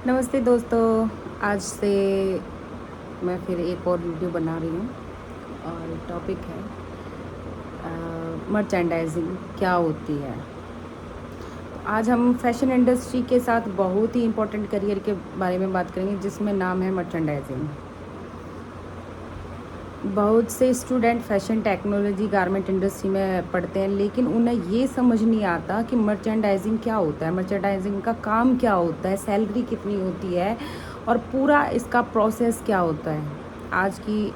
नमस्ते दोस्तों। आज से मैं फिर एक और वीडियो बना रही हूँ और टॉपिक है मर्चेंडाइजिंग क्या होती है। आज हम फैशन इंडस्ट्री के साथ बहुत ही इम्पोर्टेंट करियर के बारे में बात करेंगे जिसमें नाम है मर्चेंडाइजिंग। बहुत से student fashion technology garment industry में पढ़ते हैं, लेकिन उन्हें ये समझ नहीं आता कि मर्चेंडाइजिंग क्या होता है, मर्चेंडाइजिंग का काम क्या होता है, सैलरी कितनी होती है और पूरा इसका प्रोसेस क्या होता है। आज की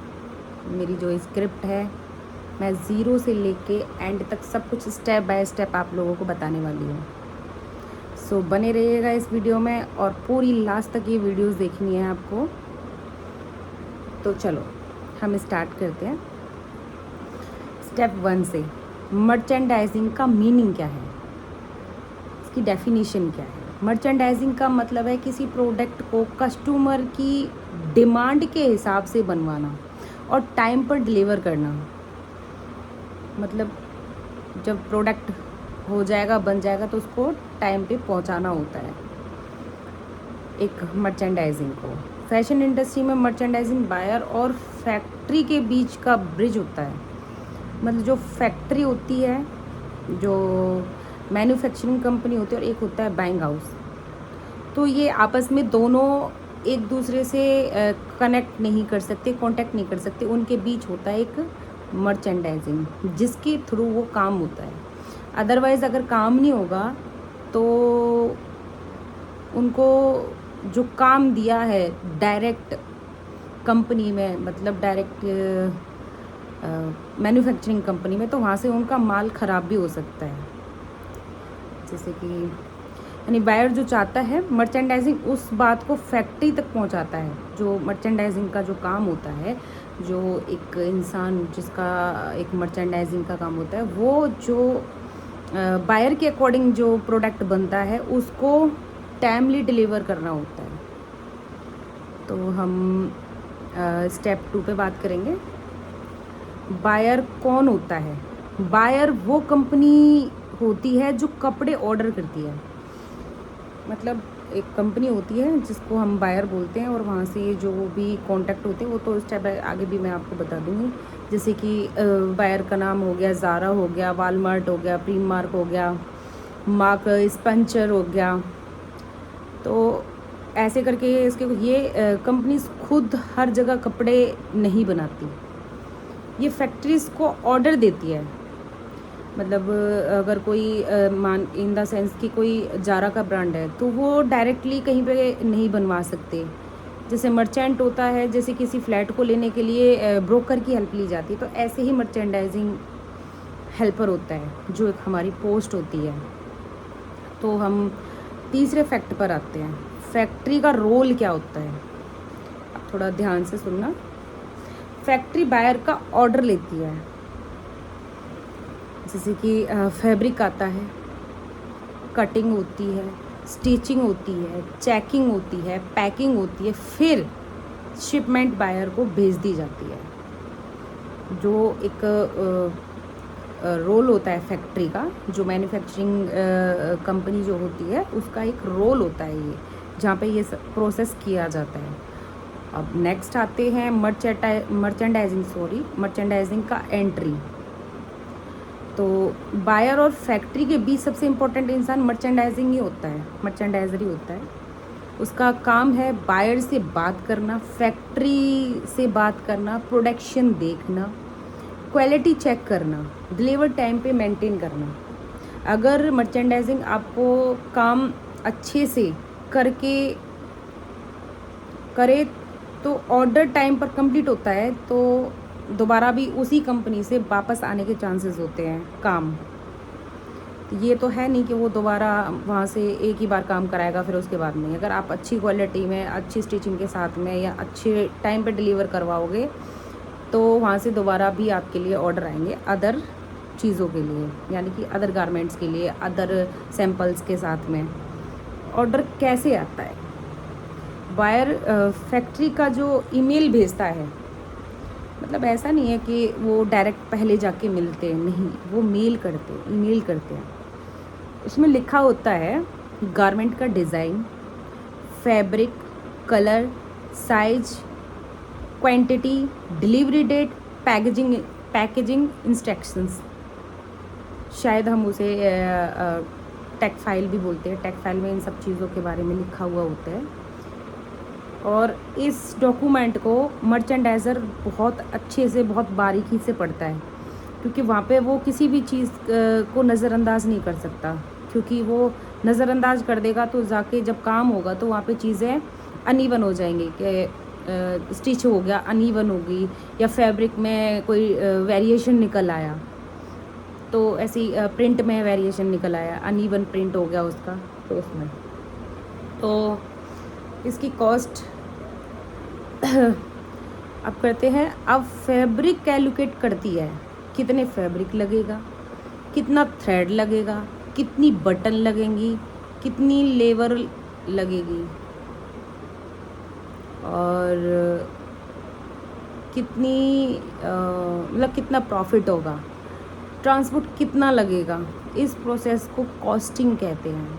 मेरी जो स्क्रिप्ट है, मैं ज़ीरो से लेके एंड तक सब कुछ स्टेप बाय स्टेप आप लोगों को बताने वाली हूँ। सो बने रहिएगा इस वीडियो में और पूरी लास्ट तक ये वीडियोस देखनी है आपको। तो चलो हम स्टार्ट करते हैं स्टेप 1 से। मर्चेंडाइजिंग का मीनिंग क्या है, इसकी डेफिनेशन क्या है। मर्चेंडाइजिंग का मतलब है किसी प्रोडक्ट को कस्टमर की डिमांड के हिसाब से बनवाना और टाइम पर डिलीवर करना। मतलब जब प्रोडक्ट हो जाएगा, बन जाएगा, तो उसको टाइम पे पहुंचाना होता है एक मर्चेंडाइजिंग को। फैशन इंडस्ट्री में मर्चेंडाइजिंग बायर और फैक्ट्री के बीच का ब्रिज होता है। मतलब जो फैक्ट्री होती है, जो मैन्युफैक्चरिंग कंपनी होती है, और एक होता है बाइंग हाउस। तो ये आपस में दोनों एक दूसरे से कनेक्ट नहीं कर सकते, कांटेक्ट नहीं कर सकते। उनके बीच होता है एक मर्चेंडाइजिंग जिसके थ्रू वो काम होता है। अदरवाइज़ अगर काम नहीं होगा तो उनको जो काम दिया है डायरेक्ट कंपनी में, मतलब डायरेक्ट मैन्युफैक्चरिंग कंपनी में, तो वहाँ से उनका माल ख़राब भी हो सकता है। जैसे कि यानी बायर जो चाहता है मर्चेंडाइजिंग उस बात को फैक्ट्री तक पहुंचाता है। जो मर्चेंडाइजिंग का जो काम होता है, जो एक इंसान जिसका एक मर्चेंडाइजिंग का काम होता है, वो जो बायर के अकॉर्डिंग जो प्रोडक्ट बनता है उसको टाइमली डिलीवर करना होता है। तो हम स्टेप 2 पे बात करेंगे। बायर कौन होता है? बायर वो कंपनी होती है जो कपड़े ऑर्डर करती है। मतलब एक कंपनी होती है जिसको हम बायर बोलते हैं, और वहाँ से जो भी कॉन्टैक्ट होते हैं वो तो स्टेप आगे भी मैं आपको बता दूँगी। जैसे कि बायर का नाम हो गया ज़ारा, हो गया वालमार्ट, हो गया प्रीमार्क, हो गया मार्क स्पेंसर, हो गया। तो ऐसे करके इसके ये कंपनीज खुद हर जगह कपड़े नहीं बनाती, ये फैक्ट्रीज़ को ऑर्डर देती है। मतलब अगर कोई मान इन द सेंस कि कोई जारा का ब्रांड है तो वो डायरेक्टली कहीं पे नहीं बनवा सकते। जैसे मर्चेंट होता है, जैसे किसी फ्लैट को लेने के लिए ब्रोकर की हेल्प ली जाती है, तो ऐसे ही मर्चेंडाइजिंग हेल्पर होता है जो एक हमारी पोस्ट होती है। तो हम तीसरे फैक्ट पर आते हैं, फैक्ट्री का रोल क्या होता है। आप थोड़ा ध्यान से सुनना। फैक्ट्री बायर का ऑर्डर लेती है, जैसे कि फैब्रिक आता है, कटिंग होती है, स्टिचिंग होती है, चेकिंग होती है, पैकिंग होती है, फिर शिपमेंट बायर को भेज दी जाती है। जो एक रोल होता है फैक्ट्री का, जो मैन्युफैक्चरिंग कंपनी जो होती है उसका एक रोल होता है ये, जहाँ पे ये प्रोसेस किया जाता है। अब नेक्स्ट आते हैं मर्चेंडाइजिंग का एंट्री। तो बायर और फैक्ट्री के बीच सबसे इम्पोर्टेंट इंसान मर्चेंडाइजिंग ही होता है, मर्चेंडाइजर ही होता है। उसका काम है बायर से बात करना, फैक्ट्री से बात करना, प्रोडक्शन देखना, क्वालिटी चेक करना, डिलीवर टाइम पे मेंटेन करना। अगर मर्चेंडाइजिंग आपको काम अच्छे से करके करे तो ऑर्डर टाइम पर कंप्लीट होता है, तो दोबारा भी उसी कंपनी से वापस आने के चांसेस होते हैं काम। ये तो है नहीं कि वो दोबारा वहाँ से एक ही बार काम कराएगा फिर उसके बाद नहीं। अगर आप अच्छी क्वालिटी में, अच्छी स्टिचिंग के साथ में या अच्छे टाइम पे डिलीवर करवाओगे तो वहाँ से दोबारा भी आपके लिए ऑर्डर आएंगे अदर चीज़ों के लिए, यानी कि अदर गारमेंट्स के लिए, अदर सैम्पल्स के साथ में। ऑर्डर कैसे आता है? बायर फैक्ट्री का जो ईमेल भेजता है, मतलब ऐसा नहीं है कि वो डायरेक्ट पहले जाके मिलते हैं, नहीं, वो मेल करते हैं, ईमेल करते हैं। उसमें लिखा होता है गारमेंट का design, fabric, colour, size, quantity, delivery date, packaging instructions. शायद हम उसे टेक फाइल भी बोलते हैं। टेक फाइल में इन सब चीज़ों के बारे में लिखा हुआ होता है। और इस डॉक्यूमेंट को मर्चेंडाइज़र बहुत अच्छे से, बहुत बारीकी से पढ़ता है, क्योंकि वहाँ पे वो किसी भी चीज़ को नज़रअंदाज नहीं कर सकता, क्योंकि वो नज़रअंदाज कर देगा तो जाके जब काम होगा तो वहाँ पे चीज़ें अनइवन हो जाएंगी, कि स्टिच हो गया अनइवन हो गई, या फैब्रिक में कोई वेरिएशन निकल आया, तो ऐसी प्रिंट में वेरिएशन निकल आया, अनइवन प्रिंट हो गया उसका, तो उसमें तो इसकी कॉस्ट अब करते हैं। अब फैब्रिक कैलकुलेट करती है, कितने फैब्रिक लगेगा, कितना थ्रेड लगेगा, कितनी बटन लगेंगी, कितनी लेबर लगेगी, और कितनी मतलब कितना प्रॉफिट होगा, ट्रांसपोर्ट कितना लगेगा। इस प्रोसेस को कॉस्टिंग कहते हैं।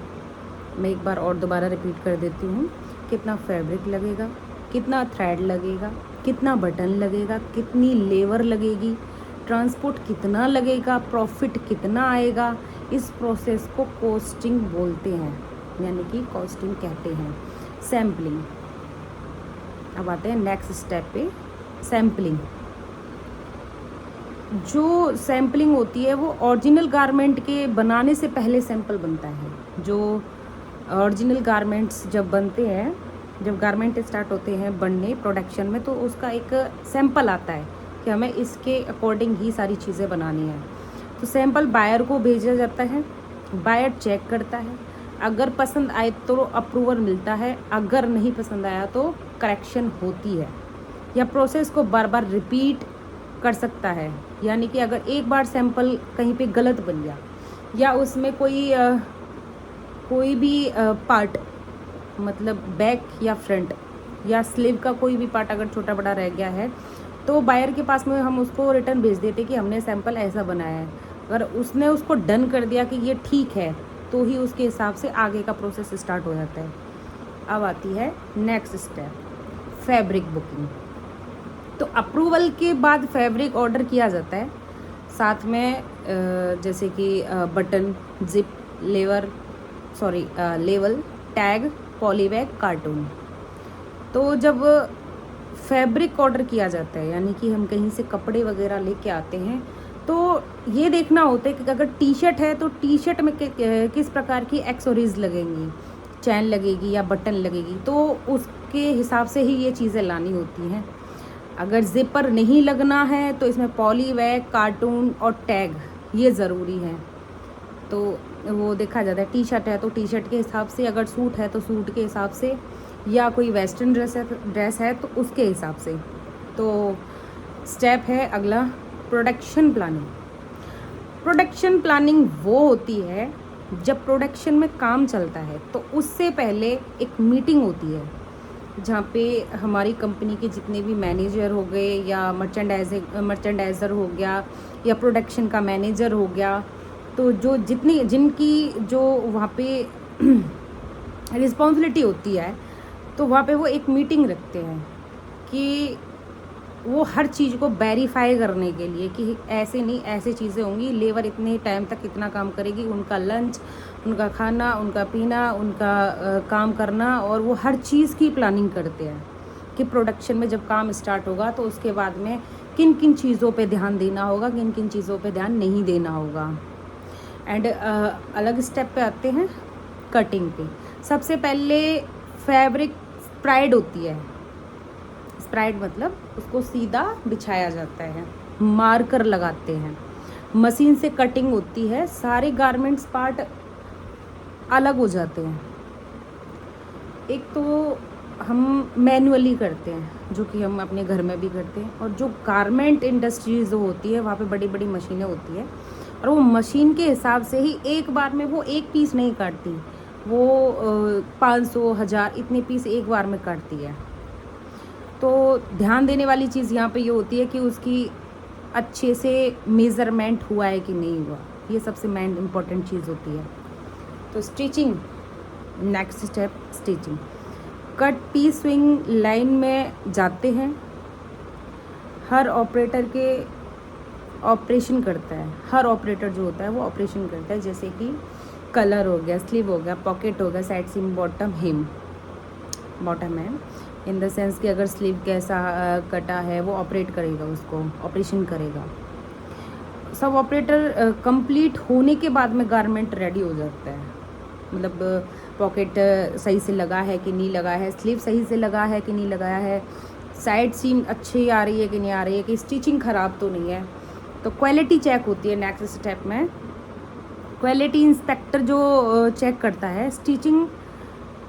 मैं एक बार और दोबारा रिपीट कर देती हूँ। कितना फैब्रिक लगेगा, कितना थ्रेड लगेगा, कितना बटन लगेगा, कितनी लेबर लगेगी, ट्रांसपोर्ट कितना लगेगा, प्रॉफिट कितना आएगा। इस प्रोसेस को कॉस्टिंग बोलते हैं, यानी कि कॉस्टिंग कहते हैं। सैम्पलिंग। अब आते हैं नेक्स्ट स्टेप पे, सैम्पलिंग। जो सैम्पलिंग होती है वो ओरिजिनल गारमेंट के बनाने से पहले सैंपल बनता है। जो ओरिजिनल गारमेंट्स जब बनते हैं, जब गारमेंट स्टार्ट होते हैं बनने प्रोडक्शन में, तो उसका एक सैंपल आता है कि हमें इसके अकॉर्डिंग ही सारी चीज़ें बनानी है। तो सैंपल बायर को भेजा जाता है, बायर चेक करता है, अगर पसंद आए तो अप्रूवल मिलता है, अगर नहीं पसंद आया तो करेक्शन होती है, या प्रोसेस को बार बार रिपीट कर सकता है। यानी कि अगर एक बार सैंपल कहीं पे गलत बन गया, या उसमें कोई भी पार्ट, मतलब बैक या फ्रंट या स्लीव का कोई भी पार्ट अगर छोटा बड़ा रह गया है, तो बायर के पास में हम उसको रिटर्न भेज देते कि हमने सैंपल ऐसा बनाया है। अगर उसने उसको डन कर दिया कि ये ठीक है, तो ही उसके हिसाब से आगे का प्रोसेस स्टार्ट हो जाता है। अब आती है नेक्स्ट स्टेप, फैब्रिक बुकिंग। तो अप्रूवल के बाद फैब्रिक ऑर्डर किया जाता है, साथ में जैसे कि button, zip, level, tag, polybag, cartoon. तो जब फैब्रिक ऑर्डर किया जाता है, यानी कि हम कहीं से कपड़े वगैरह लेके आते हैं, तो ये देखना होता है कि अगर टी शर्ट है तो टी शर्ट में किस प्रकार की एक्सेसरीज लगेंगी, चैन लगेगी या बटन लगेगी, तो उसके हिसाब से ही ये चीज़ें लानी होती हैं। अगर जिपर नहीं लगना है तो इसमें पॉलीबैग, कार्टून और टैग ये ज़रूरी है। तो वो देखा जाता है। टी शर्ट है तो टी शर्ट के हिसाब से, अगर सूट है तो सूट के हिसाब से, या कोई वेस्टर्न ड्रेस है तो उसके हिसाब से। तो स्टेप है अगला, प्रोडक्शन प्लानिंग। प्रोडक्शन प्लानिंग वो होती है जब प्रोडक्शन में काम चलता है, तो उससे पहले एक मीटिंग होती है जहाँ पे हमारी कंपनी के जितने भी मैनेजर हो गए, या मर्चेंडाइज़र हो गया, या प्रोडक्शन का मैनेजर हो गया, तो जो जिनकी जो वहाँ पे रिस्पॉन्सिबिलिटी होती है, तो वहाँ पे वो एक मीटिंग रखते हैं कि वो हर चीज़ को वेरीफाई करने के लिए कि ऐसे नहीं ऐसे चीज़ें होंगी, लेबर इतने टाइम तक इतना काम करेगी, उनका लंच, उनका खाना, उनका पीना, उनका काम करना, और वो हर चीज़ की प्लानिंग करते हैं कि प्रोडक्शन में जब काम स्टार्ट होगा तो उसके बाद में किन किन चीज़ों पे ध्यान देना होगा, किन किन चीज़ों पे ध्यान नहीं देना होगा। एंड अलग स्टेप पे आते हैं, कटिंग पे। सबसे पहले फैब्रिक स्प्राइड होती है। स्प्राइड मतलब उसको सीधा बिछाया जाता है, मार्कर लगाते हैं, मशीन से कटिंग होती है, सारे गारमेंट्स पार्ट अलग हो जाते हैं। एक तो हम मैनुअली करते हैं, जो कि हम अपने घर में भी करते हैं, और जो गारमेंट इंडस्ट्रीज होती है वहाँ पे बड़ी बड़ी मशीनें होती है, और वो मशीन के हिसाब से ही एक बार में वो एक पीस नहीं काटती, वो 500, 1000 इतने पीस एक बार में काटती है। तो ध्यान देने वाली चीज़ यहाँ पे ये होती है कि उसकी अच्छे से मेज़रमेंट हुआ है कि नहीं हुआ, ये सबसे मेन इम्पॉर्टेंट चीज़ होती है। तो stitching, next step stitching. Cut piece swing line में जाते हैं, हर ऑपरेटर के ऑपरेशन करता है, हर ऑपरेटर जो होता है वो ऑपरेशन करता है, जैसे कि कलर हो गया, स्लीव हो गया, पॉकेट हो गया, साइड सीम, बॉटम हेम, बॉटम है इन द सेंस कि अगर स्लीव कैसा कटा है वो ऑपरेट करेगा, उसको ऑपरेशन करेगा। सब ऑपरेटर कंप्लीट होने के बाद में गारमेंट रेडी हो जाता है, मतलब पॉकेट सही से लगा है कि नहीं लगा है, स्लीव सही से लगा है कि नहीं लगाया है, साइड सीम अच्छी आ रही है कि नहीं आ रही है, कि स्टिचिंग ख़राब तो नहीं है। तो क्वालिटी चेक होती है नेक्स्ट स्टेप में। क्वालिटी इंस्पेक्टर जो चेक करता है स्टिचिंग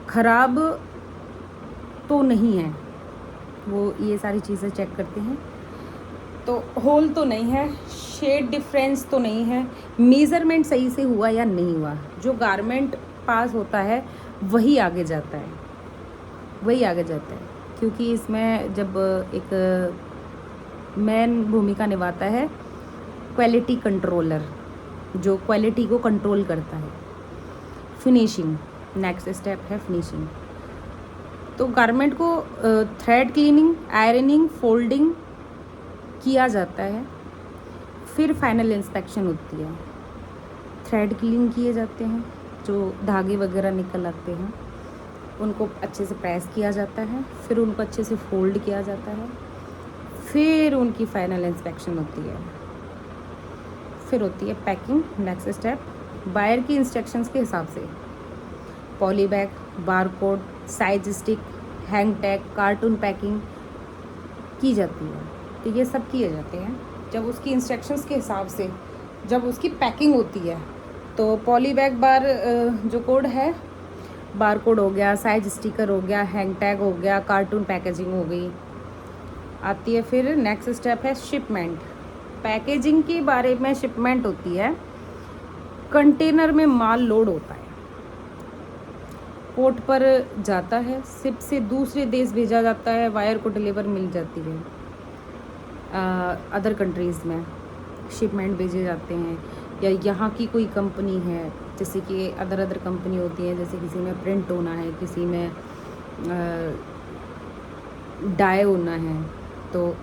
ख़राब तो नहीं है, वो ये सारी चीज़ें चेक करते हैं। तो होल तो नहीं है, शेड डिफरेंस तो नहीं है, मेज़रमेंट सही से हुआ या नहीं हुआ। जो गारमेंट पास होता है वही आगे जाता है, वही आगे जाता है, क्योंकि इसमें जब एक मेन भूमिका निभाता है क्वालिटी कंट्रोलर, जो क्वालिटी को कंट्रोल करता है। फिनिशिंग, नेक्स्ट स्टेप है फिनिशिंग। तो गारमेंट को थ्रेड क्लीनिंग, आयरनिंग, फोल्डिंग किया जाता है, फिर फाइनल इंस्पेक्शन होती है। थ्रेड क्लीन किए जाते हैं, जो धागे वगैरह निकल आते हैं उनको अच्छे से प्रेस किया जाता है, फिर उनको अच्छे से फोल्ड किया जाता है, फिर उनकी फाइनल इंस्पेक्शन होती है, फिर होती है पैकिंग। नेक्स्ट स्टेप बायर की इंस्ट्रक्शंस के हिसाब से poly bag, barcode, size stick, hang tag, cartoon packing की जाती है। तो ये सब किए जाते हैं जब उसकी इंस्ट्रक्शंस के हिसाब से, जब उसकी पैकिंग होती है। तो पॉली बैग बार जो कोड है, बार कोड हो गया, साइज स्टिकर हो गया, हैंग टैग हो गया, कार्टून पैकेजिंग हो गई, आती है। फिर नेक्स्ट स्टेप है शिपमेंट। पैकेजिंग के बारे में शिपमेंट होती है, कंटेनर में माल लोड होता है, पोर्ट पर जाता है, शिप से दूसरे देश भेजा जाता है, वायर को डिलीवर मिल जाती है। अदर कंट्रीज़ में शिपमेंट भेजे जाते हैं, या यहाँ की कोई कंपनी है, जैसे कि अदर कंपनी होती है, जैसे किसी में प्रिंट होना है, किसी में डाई होना है। तो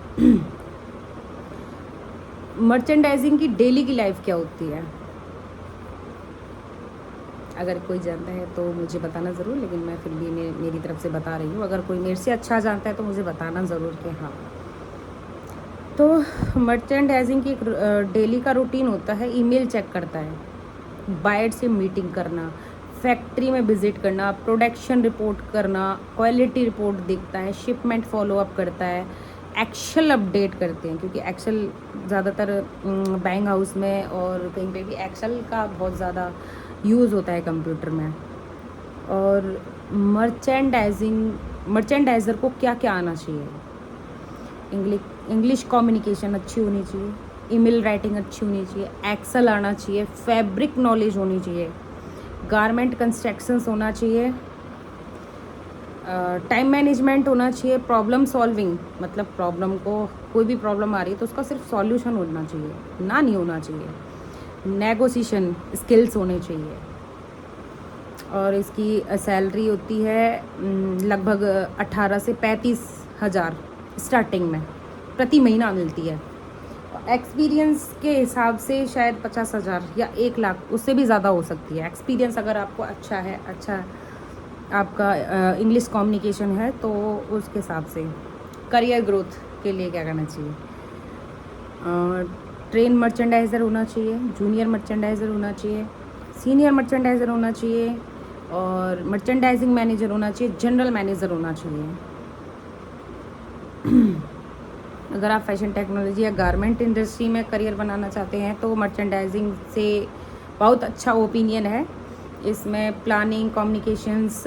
मर्चेंडाइजिंग की डेली की लाइफ क्या होती है, अगर कोई जानता है तो मुझे बताना ज़रूर, लेकिन मैं फिर भी मेरी तरफ से बता रही हूँ। अगर कोई मेरे से अच्छा जानता है तो मुझे बताना ज़रूर कि हाँ। तो मर्चेंडाइजिंग की एक डेली का रूटीन होता है। ईमेल चेक करता है, बायर से मीटिंग करना, फैक्ट्री में विज़िट करना, प्रोडक्शन रिपोर्ट करना, क्वालिटी रिपोर्ट देखता है, शिपमेंट फॉलोअप करता है, एक्सेल अपडेट करते हैं, क्योंकि एक्सेल ज़्यादातर बाइंग हाउस में और कहीं पे भी एक्सेल का बहुत ज़्यादा यूज़ होता है कंप्यूटर में। और मर्चेंडाइज़र को क्या क्या आना चाहिए, इंग्लिश कम्युनिकेशन अच्छी होनी चाहिए, ईमेल राइटिंग अच्छी होनी चाहिए, एक्सेल आना चाहिए, फैब्रिक नॉलेज होनी चाहिए, गारमेंट कंस्ट्रक्शंस होना चाहिए, टाइम मैनेजमेंट होना चाहिए, प्रॉब्लम सॉल्विंग, मतलब प्रॉब्लम को, कोई भी प्रॉब्लम आ रही है तो उसका सिर्फ सॉल्यूशन होना चाहिए, ना नहीं होना चाहिए, नेगोशिएशन स्किल्स होने चाहिए। और इसकी सैलरी होती है लगभग 18 से 35 हज़ार स्टार्टिंग में प्रति महीना मिलती है। एक्सपीरियंस के हिसाब से शायद 50,000 या 1 लाख, उससे भी ज़्यादा हो सकती है। एक्सपीरियंस अगर आपको अच्छा है, अच्छा आपका इंग्लिश कम्युनिकेशन है, तो उसके हिसाब से। करियर ग्रोथ के लिए क्या करना चाहिए, ट्रेन मर्चेंडाइज़र होना चाहिए, जूनियर मर्चेंडाइज़र होना चाहिए, सीनियर मर्चेंडाइज़र होना चाहिए, और मर्चेंडाइजिंग मैनेजर होना चाहिए, जनरल मैनेजर होना चाहिए। अगर आप फैशन टेक्नोलॉजी या गारमेंट इंडस्ट्री में करियर बनाना चाहते हैं तो मर्चेंडाइजिंग से बहुत अच्छा ओपिनियन है। इसमें प्लानिंग, कम्युनिकेशंस,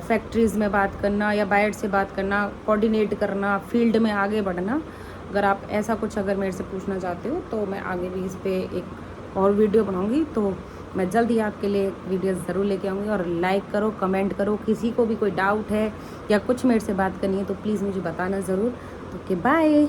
फैक्ट्रीज़ में बात करना या बायर से बात करना, कोऑर्डिनेट करना, फील्ड में आगे बढ़ना। अगर आप ऐसा कुछ अगर मेरे से पूछना चाहते हो तो मैं आगे भी इस पर एक और वीडियो बनाऊंगी, तो मैं जल्द ही आपके लिए वीडियो ज़रूर लेके आऊँगी। और लाइक करो, कमेंट करो, किसी को भी कोई डाउट है या कुछ मेरे से बात करनी है तो प्लीज़ मुझे बताना ज़रूर। Okay, bye.